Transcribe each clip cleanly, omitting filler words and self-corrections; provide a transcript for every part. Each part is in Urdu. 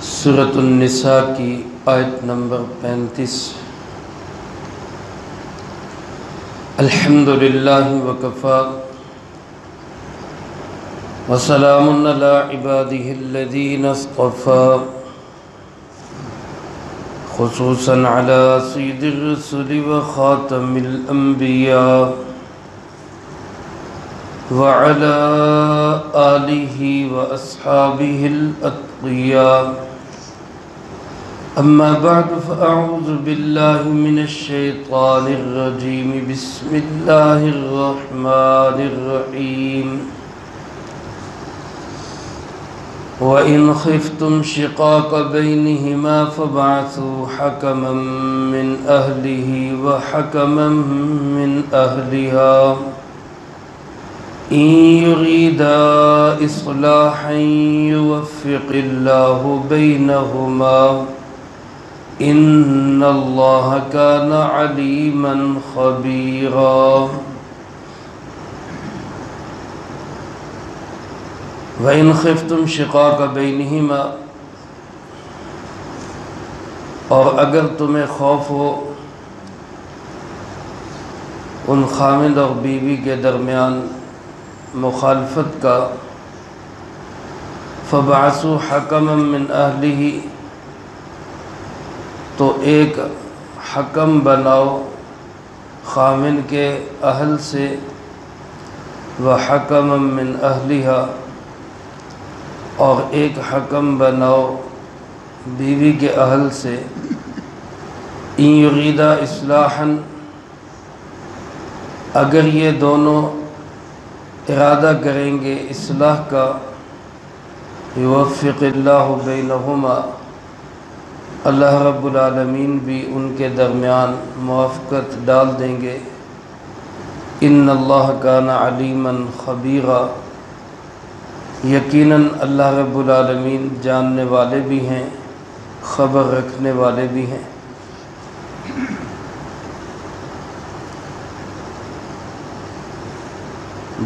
سورۃ النساء کی آیت نمبر 35۔ الحمدللہ وکفی وسلام علی عبادہ الذین اصطفی، خصوصا علی سید الرسل وخاتم الانبیاء وعلى آلہ واصحابہ الاتقیاء۔ اما بعد فاعوذ باللہ من الشیطان الرجیم، بسم اللہ الرحمن الرحیم۔ وَإِنْ خِفْتُمْ شِقَاقَ بَيْنِهِمَا فَابْعَثُوا حَكَمًا مِّنْ أَهْلِهِ وَحَكَمًا مِّنْ أَهْلِهَا إِن يُرِيدَا إِصْلَاحًا يُوَفِّقِ اللَّهُ بَيْنَهُمَا إِنَّ اللَّهَ كَانَ عَلِيمًا خَبِيرًا۔ وَإِنْ خِفْتُمْ شِقَاقَ بَيْنِهِمَا، اور اگر تمہیں خوف ہو ان خامد اور بیوی کے درمیان مخالفت کا، فَبَعَثُوا حَكَمًا مِّنْ أَهْلِهِ، تو ایک حکم بناؤ خامن کے اہل سے، وَحَكَمًا مِّنْ أَهْلِهَا، اور ایک حکم بناؤ بیوی کے اہل سے، إِن يُرِيدَا إِصْلَاحًا، اگر یہ دونوں ارادہ کریں گے اصلاح کا، یوفق اللہ بینہما، اللہ رب العالمین بھی ان کے درمیان موافقت ڈال دیں گے۔ ان اللہ کان علیما خبیرا، یقیناً اللہ رب العالمین جاننے والے بھی ہیں، خبر رکھنے والے بھی ہیں۔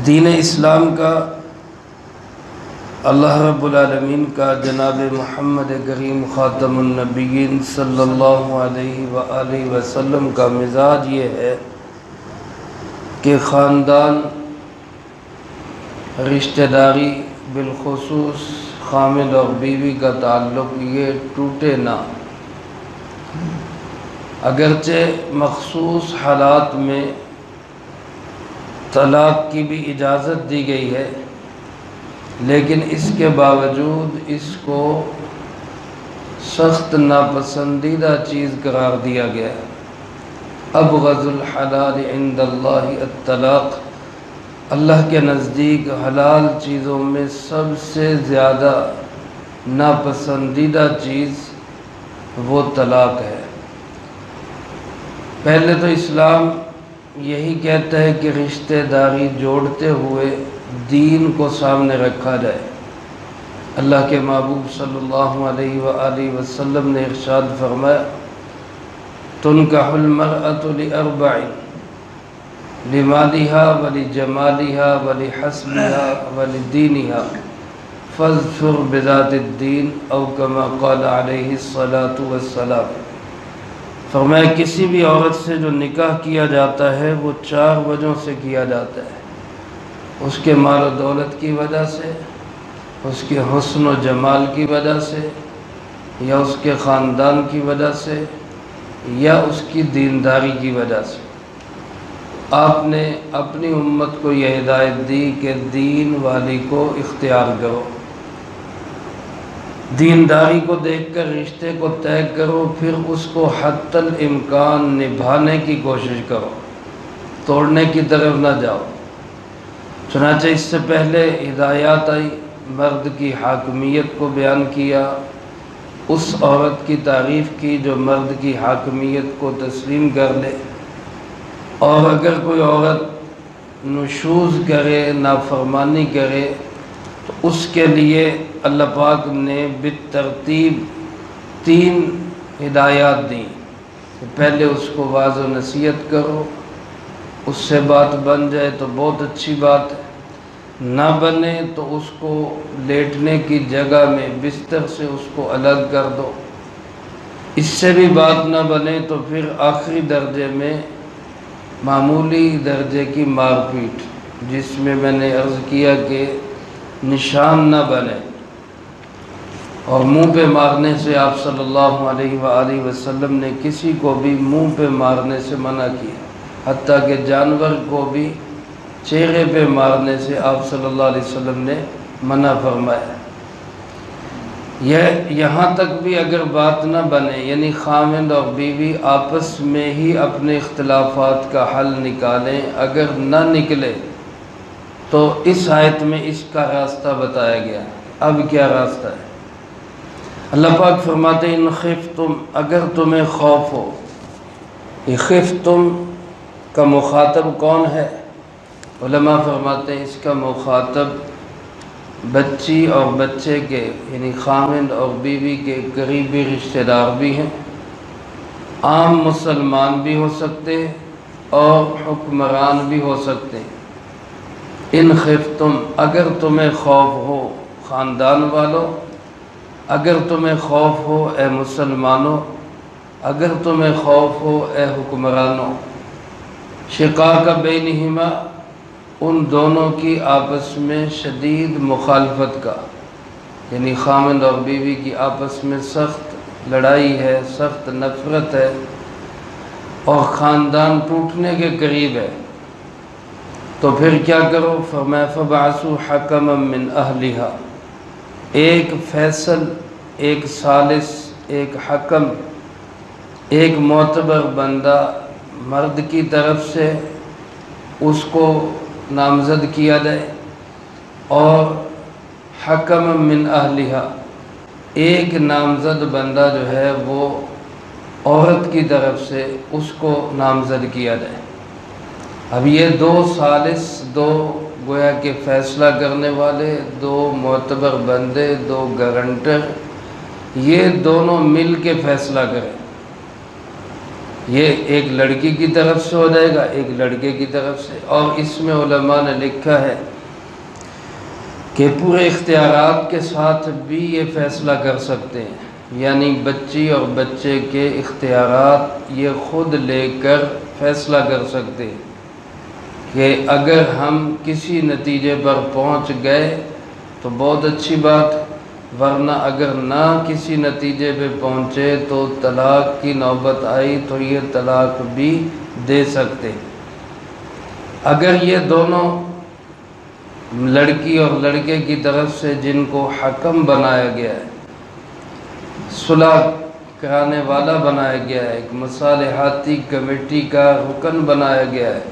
دین اسلام کا، اللہ رب العالمین کا جناب محمد کریم خاتم النبیین صلی اللہ علیہ وآلہ وسلم کا مزاج یہ ہے کہ خاندان، رشتہ داری، بالخصوص خامد اور بیوی کا تعلق یہ ٹوٹے نہ۔ اگرچہ مخصوص حالات میں طلاق کی بھی اجازت دی گئی ہے، لیکن اس کے باوجود اس کو سخت ناپسندیدہ چیز قرار دیا گیا ہے۔ ابغض الحلال عند اللہ الطلاق، اللہ کے نزدیک حلال چیزوں میں سب سے زیادہ ناپسندیدہ چیز وہ طلاق ہے۔ پہلے تو اسلام یہی کہتا ہے کہ رشتہ داری جوڑتے ہوئے دین کو سامنے رکھا جائے۔ اللہ کے محبوب صلی اللہ علیہ وآلہ وسلم نے ارشاد فرمایا، تنکح المرأة لأربع، لمالها ولجمالها ولحسبها ولدینها، فاظفر بذات الدین، او کما قال علیہ الصلاة والسلام۔ فرمایا کسی بھی عورت سے جو نکاح کیا جاتا ہے وہ 4 وجہوں سے کیا جاتا ہے، اس کے مال و دولت کی وجہ سے، اس کے حسن و جمال کی وجہ سے، یا اس کے خاندان کی وجہ سے، یا اس کی دینداری کی وجہ سے۔ آپ نے اپنی امت کو یہ ہدایت دی کہ دین والی کو اختیار کرو، دینداری کو دیکھ کر رشتے کو طے کرو، پھر اس کو حتی الامکان نبھانے کی کوشش کرو، توڑنے کی طرف نہ جاؤ۔ چنانچہ اس سے پہلے ہدایات آئی، مرد کی حاکمیت کو بیان کیا، اس عورت کی تعریف کی جو مرد کی حاکمیت کو تسلیم کر لے، اور اگر کوئی عورت نشوز کرے، نافرمانی کرے، تو اس کے لیے اللہ پاک نے بالترتیب 3 ہدایات دیں کہ پہلے اس کو واعظ و نصیحت کرو، اس سے بات بن جائے تو بہت اچھی بات ہے، نہ بنے تو اس کو لیٹنے کی جگہ میں بستر سے اس کو الگ کر دو، اس سے بھی بات نہ بنے تو پھر آخری درجے میں معمولی درجے کی مار پیٹ، جس میں نے عرض کیا کہ نشان نہ بنے، اور منہ پہ مارنے سے آپ صلی اللہ علیہ وآلہ وسلم نے کسی کو بھی منہ پہ مارنے سے منع کیا، حتیٰ کہ جانور کو بھی چہرے پہ مارنے سے آپ صلی اللہ علیہ وسلم نے منع فرمایا۔ یہاں تک بھی اگر بات نہ بنے، یعنی خاوند اور بیوی آپس میں ہی اپنے اختلافات کا حل نکالیں، اگر نہ نکلے تو اس آیت میں اس کا راستہ بتایا گیا۔ اب کیا راستہ ہے؟ اللہ پاک فرماتے ہیں ان خفتم، اگر تمہیں خوف ہو۔ یہ خفتم کا مخاطب کون ہے؟ علماء فرماتے ہیں اس کا مخاطب بچی اور بچے کے، یعنی خاوند اور بیوی کے قریبی رشتہ دار بھی ہیں، عام مسلمان بھی ہو سکتے ہیں اور حکمران بھی ہو سکتے ہیں۔ ان خفتم، اگر تمہیں خوف ہو خاندان والوں، اگر تمہیں خوف ہو اے مسلمانوں، اگر تمہیں خوف ہو اے حکمرانوں، شقاق بینہما، ان دونوں کی آپس میں شدید مخالفت کا، یعنی خاوند اور بیوی کی آپس میں سخت لڑائی ہے، سخت نفرت ہے اور خاندان ٹوٹنے کے قریب ہے، تو پھر کیا کرو؟ فرمایا فَبَعَثُوا حَكَمًا مِّنْ أَهْلِهَا، ایک فیصل، ایک ثالث، ایک حکم، ایک معتبر بندہ مرد کی طرف سے اس کو نامزد کیا جائے، اور حکم من اہلہا، ایک نامزد بندہ جو ہے وہ عورت کی طرف سے اس کو نامزد کیا جائے۔ اب یہ دو ثالث، دو گویا کہ فیصلہ کرنے والے، دو معتبر بندے، دو گارنٹر، یہ دونوں مل کے فیصلہ کریں۔ یہ ایک لڑکی کی طرف سے ہو جائے گا، ایک لڑکے کی طرف سے، اور اس میں علماء نے لکھا ہے کہ پورے اختیارات کے ساتھ بھی یہ فیصلہ کر سکتے ہیں، یعنی بچی اور بچے کے اختیارات یہ خود لے کر فیصلہ کر سکتے ہیں کہ اگر ہم کسی نتیجے پر پہنچ گئے تو بہت اچھی بات، ورنہ اگر نہ کسی نتیجے پہ پہنچے تو طلاق کی نوبت آئی تو یہ طلاق بھی دے سکتے۔ اگر یہ دونوں لڑکی اور لڑکے کی طرف سے جن کو حکم بنایا گیا ہے، صلح کرانے والا بنایا گیا ہے، ایک مصالحاتی کمیٹی کا رکن بنایا گیا ہے،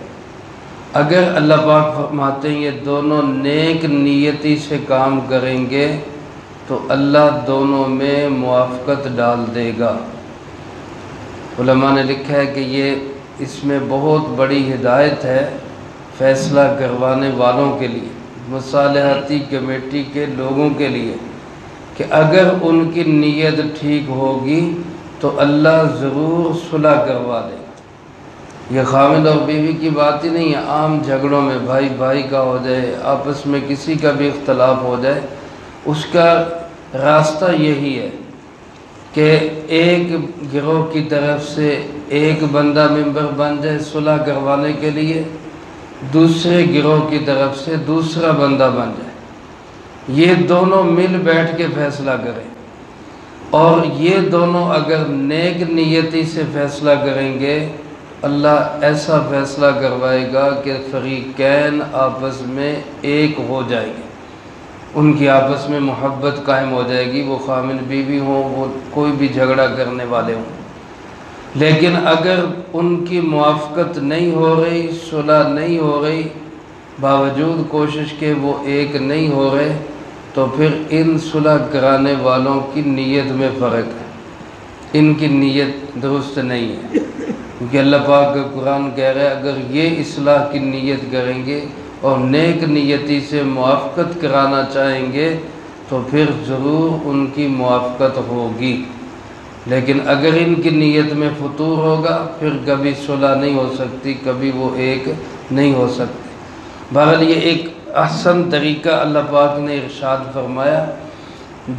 اگر اللہ پاک فرماتے ہیں یہ دونوں نیک نیتی سے کام کریں گے تو اللہ دونوں میں موافقت ڈال دے گا۔ علماء نے لکھا ہے کہ یہ اس میں بہت بڑی ہدایت ہے فیصلہ کروانے والوں کے لیے، مصالحاتی کمیٹی کے لوگوں کے لیے، کہ اگر ان کی نیت ٹھیک ہوگی تو اللہ ضرور صلح کروا دے گا۔ یہ خاوند اور بیوی کی بات ہی نہیں ہے، عام جھگڑوں میں بھائی بھائی کا ہو جائے، آپس میں کسی کا بھی اختلاف ہو جائے، اس کا راستہ یہی ہے کہ ایک گروہ کی طرف سے ایک بندہ ممبر بن جائے صلح کروانے کے لیے، دوسرے گروہ کی طرف سے دوسرا بندہ بن جائے، یہ دونوں مل بیٹھ کے فیصلہ کریں، اور یہ دونوں اگر نیک نیتی سے فیصلہ کریں گے اللہ ایسا فیصلہ کروائے گا کہ فریقین آپس میں ایک ہو جائیں گے، ان کی آپس میں محبت قائم ہو جائے گی، وہ خاوند بیوی ہوں، وہ کوئی بھی جھگڑا کرنے والے ہوں۔ لیکن اگر ان کی موافقت نہیں ہو رہی، صلح نہیں ہو رہی، باوجود کوشش کے وہ ایک نہیں ہو رہے، تو پھر ان صلح کرانے والوں کی نیت میں فرق ہے، ان کی نیت درست نہیں ہے، کیونکہ اللہ پاک کا قرآن کہہ رہا ہے اگر یہ اصلاح کی نیت کریں گے اور نیک نیتی سے موافقت کرانا چاہیں گے تو پھر ضرور ان کی موافقت ہوگی، لیکن اگر ان کی نیت میں فتور ہوگا پھر کبھی صلح نہیں ہو سکتی، کبھی وہ ایک نہیں ہو سکتے۔ بہرحال یہ ایک احسن طریقہ اللہ پاک نے ارشاد فرمایا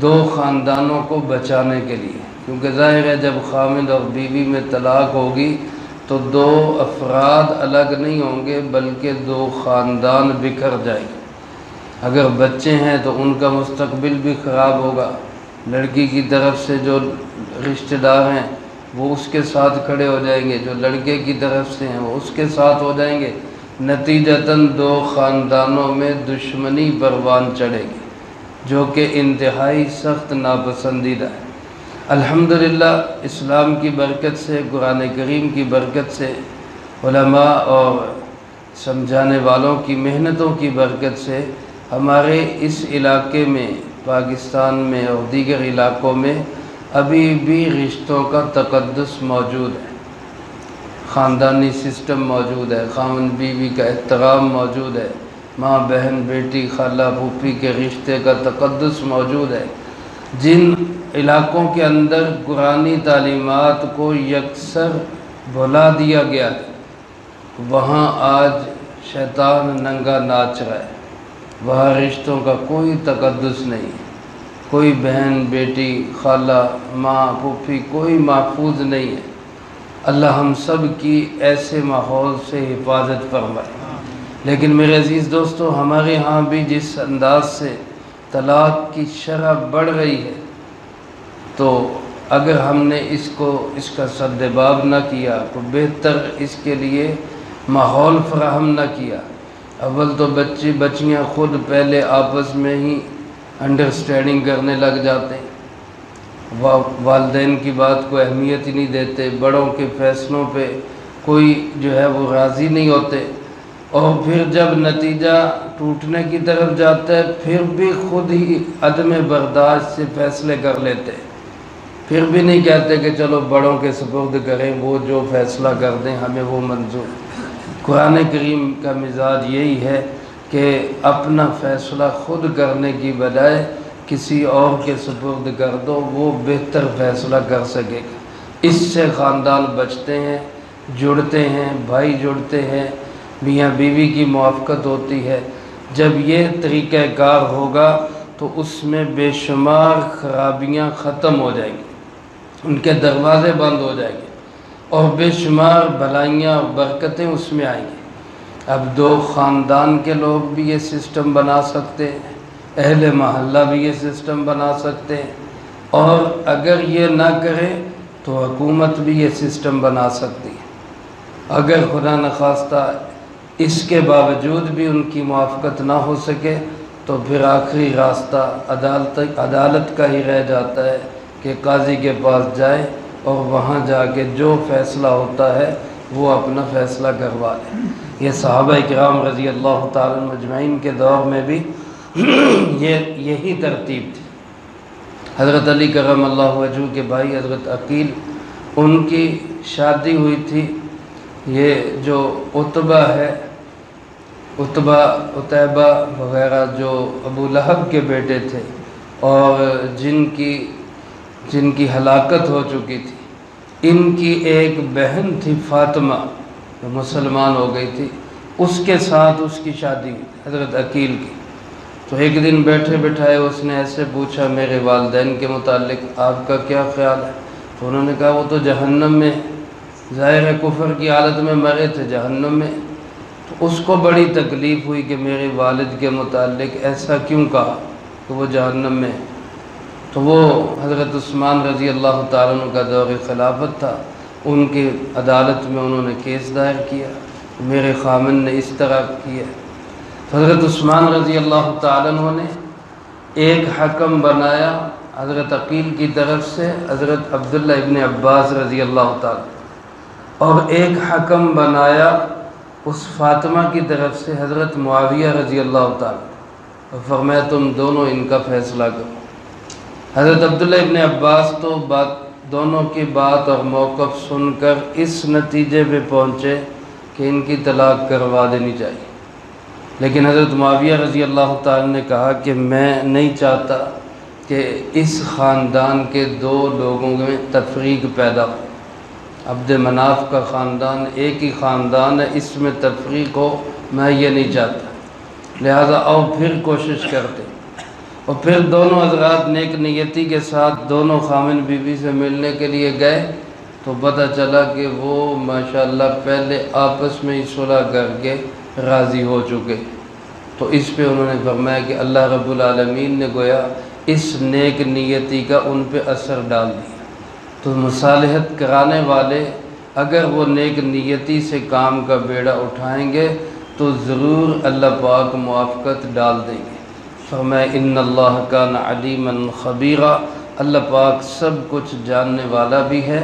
دو خاندانوں کو بچانے کے لیے، کیونکہ ظاہر ہے جب خامد اور بیوی میں طلاق ہوگی تو دو افراد الگ نہیں ہوں گے بلکہ دو خاندان بکھر جائیں گے۔ اگر بچے ہیں تو ان کا مستقبل بھی خراب ہوگا، لڑکی کی طرف سے جو رشتہ دار ہیں وہ اس کے ساتھ کھڑے ہو جائیں گے، جو لڑکے کی طرف سے ہیں وہ اس کے ساتھ ہو جائیں گے، نتیجتاً دو خاندانوں میں دشمنی پروان چڑھے گی جو کہ انتہائی سخت ناپسندیدہ ہے۔ الحمدللہ اسلام کی برکت سے، قرآن کریم کی برکت سے، علماء اور سمجھانے والوں کی محنتوں کی برکت سے ہمارے اس علاقے میں، پاکستان میں اور دیگر علاقوں میں ابھی بھی رشتوں کا تقدس موجود ہے، خاندانی سسٹم موجود ہے، خاوند بیوی کا احترام موجود ہے، ماں بہن بیٹی خالہ پھوپھی کے رشتے کا تقدس موجود ہے۔ جن علاقوں کے اندر قرآنی تعلیمات کو یکسر بھلا دیا گیا ہے وہاں آج شیطان ننگا ناچ رہا ہے، وہاں رشتوں کا کوئی تقدس نہیں، کوئی بہن بیٹی خالہ ماں پھوپھی کوئی محفوظ نہیں ہے۔ اللہ ہم سب کی ایسے ماحول سے حفاظت فرمائے۔ لیکن میرے عزیز دوستو، ہمارے ہاں بھی جس انداز سے طلاق کی شرح بڑھ رہی ہے، تو اگر ہم نے اس کا سد باب نہ کیا تو بہتر اس کے لیے ماحول فراہم نہ کیا، اول تو بچیاں خود پہلے آپس میں ہی انڈرسٹینڈنگ کرنے لگ جاتے ہیں، والدین کی بات کو اہمیت ہی نہیں دیتے، بڑوں کے فیصلوں پہ کوئی جو ہے وہ راضی نہیں ہوتے، اور پھر جب نتیجہ ٹوٹنے کی طرف جاتا ہے پھر بھی خود ہی عدم برداشت سے فیصلے کر لیتے، پھر بھی نہیں کہتے کہ چلو بڑوں کے سپرد کریں، وہ جو فیصلہ کر دیں ہمیں وہ منظور۔ قرآن کریم کا مزاج یہی ہے کہ اپنا فیصلہ خود کرنے کی بجائے کسی اور کے سپرد کر دو، وہ بہتر فیصلہ کر سکے گا۔ اس سے خاندان بچتے ہیں، جڑتے ہیں، بھائی جڑتے ہیں، میاں بیوی کی موافقت ہوتی ہے۔ جب یہ طریقہ کار ہوگا تو اس میں بے شمار خرابیاں ختم ہو جائیں گی، ان کے دروازے بند ہو جائیں گے، اور بے شمار بھلائیاں اور برکتیں اس میں آئیں گی۔ اب دو خاندان کے لوگ بھی یہ سسٹم بنا سکتے ہیں، اہل محلہ بھی یہ سسٹم بنا سکتے ہیں، اور اگر یہ نہ کرے تو حکومت بھی یہ سسٹم بنا سکتی ہے۔ اگر خدا نخواستہ اس کے باوجود بھی ان کی موافقت نہ ہو سکے تو پھر آخری راستہ عدالت کا ہی رہ جاتا ہے کہ قاضی کے پاس جائے اور وہاں جا کے جو فیصلہ ہوتا ہے وہ اپنا فیصلہ کروا لے۔ یہ صحابہ کرام رضی اللہ تعالیٰ مجمعین کے دور میں بھی یہی ترتیب تھی۔ حضرت علی کرم اللہ وجہہ کے بھائی حضرت عقیل، ان کی شادی ہوئی تھی، یہ جو عتبہ ہے، عتیبہ وغیرہ جو ابو لہب کے بیٹے تھے اور جن کی ہلاکت ہو چکی تھی، ان کی ایک بہن تھی فاطمہ جو مسلمان ہو گئی تھی، اس کے ساتھ اس کی شادی ہوئی حضرت عقیل کی۔ تو ایک دن بیٹھے بٹھائے اس نے ایسے پوچھا میرے والدین کے متعلق آپ کا کیا خیال ہے؟ تو انہوں نے کہا وہ تو جہنم میں، ظاہر ہے کفر کی حالت میں مرے تھے جہنم میں۔ تو اس کو بڑی تکلیف ہوئی کہ میرے والد کے متعلق ایسا کیوں کہا کہ وہ جہنم میں۔ تو وہ حضرت عثمان رضی اللہ تعالیٰ عنہ کا دور خلافت تھا، ان کی عدالت میں انہوں نے کیس دائر کیا، میرے خامن نے اس طرح کیا۔ حضرت عثمان رضی اللہ تعالیٰ عنہ نے ایک حکم بنایا حضرت عقیل کی طرف سے حضرت عبداللہ ابن عباس رضی اللہ تعالیٰ، اور ایک حکم بنایا اس فاطمہ کی طرف سے حضرت معاویہ رضی اللہ تعالیٰ، اور فرمایا تم دونوں ان کا فیصلہ کرو۔ حضرت عبداللہ ابن عباس تو دونوں کی بات اور موقف سن کر اس نتیجے پہ پہنچے کہ ان کی طلاق کروا دینی چاہیے، لیکن حضرت معاویہ رضی اللہ تعالیٰ نے کہا کہ میں نہیں چاہتا کہ اس خاندان کے دو لوگوں میں تفریق پیدا ہو۔ عبد مناف کا خاندان ایک ہی خاندان ہے، اس میں تفریق ہو میں یہ نہیں چاہتا، لہذا آؤ پھر کوشش کرتے. اور پھر دونوں حضرات نیک نیتی کے ساتھ دونوں خامن بیوی سے ملنے کے لیے گئے تو پتہ چلا کہ وہ ماشاءاللہ پہلے آپس میں ہی صلح کر کے راضی ہو چکے. تو اس پہ انہوں نے فرمایا کہ اللہ رب العالمین نے گویا اس نیک نیتی کا ان پہ اثر ڈال دیا. تو مصالحت کرانے والے اگر وہ نیک نیتی سے کام کا بیڑا اٹھائیں گے تو ضرور اللہ پاک موافقت ڈال دیں گے. فرمایا ان اللہ کان علیما خبیرا، اللہ پاک سب کچھ جاننے والا بھی ہے،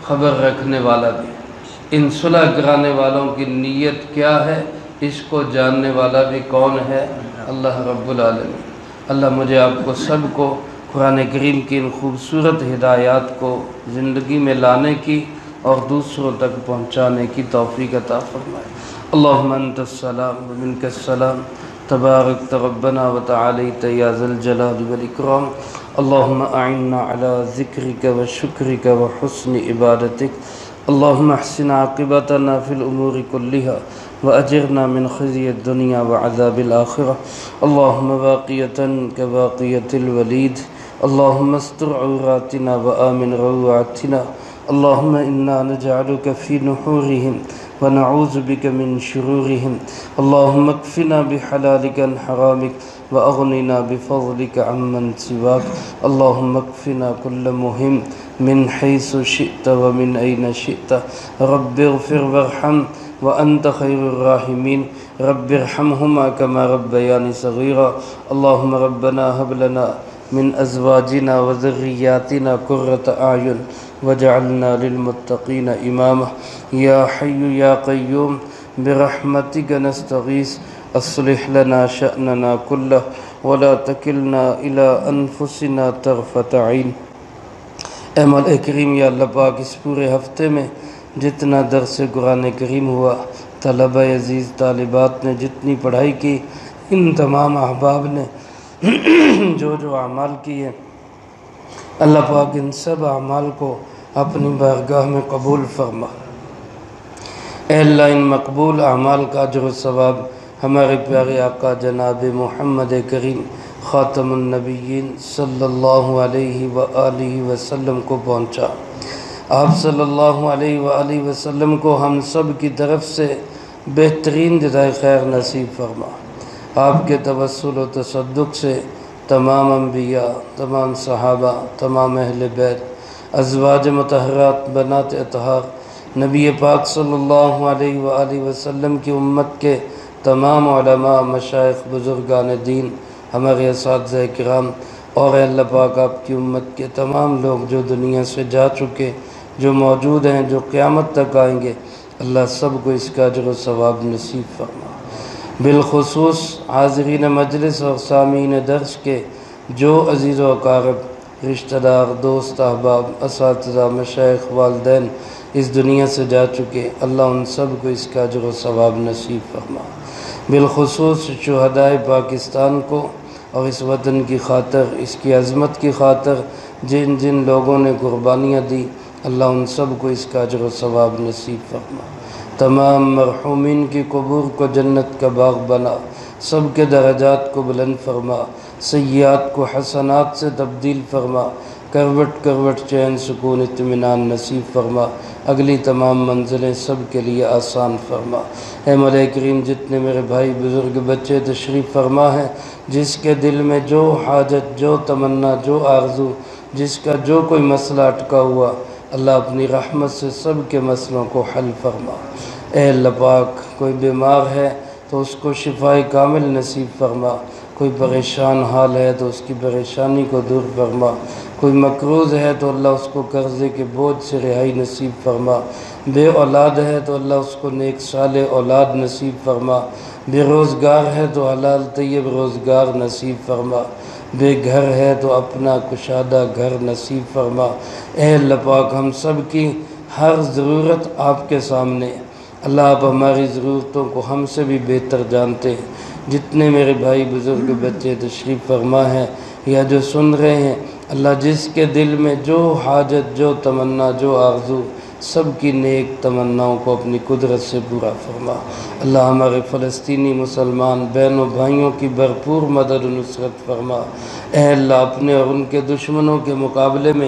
خبر رکھنے والا بھی ہے. ان صلح کرانے والوں کی نیت کیا ہے اس کو جاننے والا بھی کون ہے؟ اللہ رب العالمین. اللہ مجھے آپ کو سب کو قرآن کریم کی ان خوبصورت ہدایات کو زندگی میں لانے کی اور دوسروں تک پہنچانے کی توفیق عطا فرمائے. اللہم انت السلام ومنک السلام تبارک ربنا وتعالیت یا ذا الجلال والاکرام. اللہم اعنا علی ذکرک وشکرک وحسن عبادتک. اللہم احسن عاقبتنا فی الامور کلہا وأجرنا من خزي الدنيا وعذاب الآخرة. اللهم باقية كباقية الوليد. اللهم استر عوراتنا وآمن روعاتنا. اللهم إنا نجعلك في نحورهم ونعوذ بك من شرورهم. اللهم اكفنا بحلالك عن حرامك وأغننا بفضلك عمن سواك. اللهم اكفنا كل مهم من حيث شئت ومن أين شئت. رب اغفر وارحم وأنت خير الراحمين. رب ارحمهما كما ربياني صغيرا. اللهم ربنا هب لنا من أزواجنا وذرياتنا قرة أعين واجعلنا للمتقين إماما. يا حي يا قيوم برحمتك نستغيث أصلح لنا شأننا كله ولا تكلنا إلى أنفسنا طرفة عين. اے مولا کریم، یا اللہ پاک اس پورے ہفتے میں جتنا درس قرآن کریم ہوا، طلبہ عزیز طالبات نے جتنی پڑھائی کی، ان تمام احباب نے جو جو اعمال کیے، اللہ پاک ان سب اعمال کو اپنی بارگاہ میں قبول فرما. اے اللہ ان مقبول اعمال کا اجر و ثواب ہمارے پیارے آقا جناب محمد کریم خاتم النبیین صلی اللہ علیہ وآلہ وسلم کو پہنچا. آپ صلی اللہ علیہ وآلہ وسلم کو ہم سب کی طرف سے بہترین جزائے خیر نصیب فرما. آپ کے توسل و تصدق سے تمام انبیاء، تمام صحابہ، تمام اہل بیت، ازواج مطہرات، بنات اطہار، نبی پاک صلی اللہ علیہ وآلہ وسلم کی امت کے تمام علماء، مشائخ، بزرگان دین، ہمارے اساتذہ کرام، اور اے اللہ پاک آپ کی امت کے تمام لوگ جو دنیا سے جا چکے، جو موجود ہیں، جو قیامت تک آئیں گے، اللہ سب کو اس کا اجر و ثواب نصیب فرما. بالخصوص حاضرین مجلس اور سامعین درس کے جو عزیز و اقارب، رشتہ دار، دوست، احباب، اساتذہ، مشائخ، والدین اس دنیا سے جا چکے، اللہ ان سب کو اس کا اجر و ثواب نصیب فرما. بالخصوص شہدائے پاکستان کو اور اس وطن کی خاطر، اس کی عظمت کی خاطر جن جن لوگوں نے قربانیاں دی، اللہ ان سب کو اس کا اجر و ثواب نصیب فرما. تمام مرحومین کی قبور کو جنت کا باغ بنا، سب کے درجات کو بلند فرما، سیئات کو حسنات سے تبدیل فرما، کروٹ کروٹ چین سکون اطمینان نصیب فرما، اگلی تمام منزلیں سب کے لیے آسان فرما. اے مولا کریم، جتنے میرے بھائی بزرگ بچے تشریف فرما ہیں، جس کے دل میں جو حاجت، جو تمنا، جو آرزو، جس کا جو کوئی مسئلہ اٹکا ہوا، اللہ اپنی رحمت سے سب کے مسئلوں کو حل فرما. اے اللہ پاک، کوئی بیمار ہے تو اس کو شفائے کامل نصیب فرما، کوئی پریشان حال ہے تو اس کی پریشانی کو دور فرما، کوئی مقروض ہے تو اللہ اس کو قرضے کے بوجھ سے رہائی نصیب فرما، بے اولاد ہے تو اللہ اس کو نیک صالح اولاد نصیب فرما، بے روزگار ہے تو حلال طیب روزگار نصیب فرما، بے گھر ہے تو اپنا کشادہ گھر نصیب فرما. اے اللہ پاک، ہم سب کی ہر ضرورت آپ کے سامنے، اللہ آپ ہماری ضرورتوں کو ہم سے بھی بہتر جانتے ہیں. جتنے میرے بھائی بزرگ بچے تشریف فرما ہیں یا جو سن رہے ہیں، اللہ جس کے دل میں جو حاجت، جو تمنا، جو آرزو، سب کی نیک تمناؤں کو اپنی قدرت سے پورا فرما۔ اللہ ہمارے فلسطینی مسلمان بہنوں بھائیوں کی بھرپور مدد و نصرت فرما۔ اے اللہ اپنے اور ان کے دشمنوں کے مقابلے میں